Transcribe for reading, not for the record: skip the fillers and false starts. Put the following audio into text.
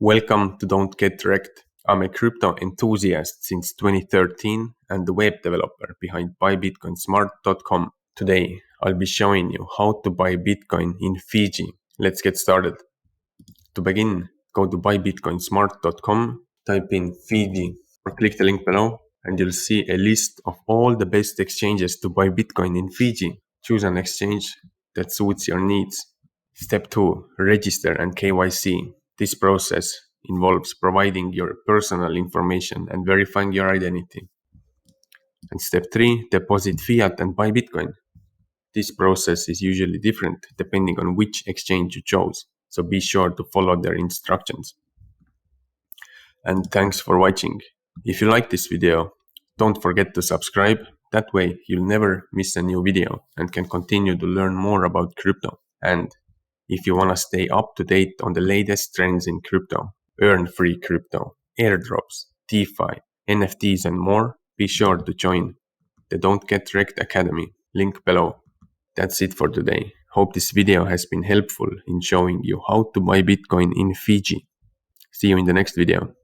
Welcome to dontgetrekt. I'm a crypto enthusiast since 2013 and the web developer behind buybitcoinsmart.com. Today, I'll be showing you how to buy Bitcoin in Fiji. Let's get started. To begin, go to buybitcoinsmart.com, type in Fiji or click the link below and you'll see a list of all the best exchanges to buy Bitcoin in Fiji. Choose an exchange that suits your needs. Step 2. Register and KYC. This process involves providing your personal information and verifying your identity. And step 3. Deposit fiat and buy Bitcoin. This process is usually different depending on which exchange you chose, so be sure to follow their instructions. And thanks for watching. If you like this video, don't forget to subscribe. That way you'll never miss a new video and can continue to learn more about crypto. And if you want to stay up to date on the latest trends in crypto, earn free crypto, airdrops, DeFi, NFTs and more, be sure to join the dontgetrekt Academy, link below. That's it for today. Hope this video has been helpful in showing you how to buy Bitcoin in Fiji. See you in the next video.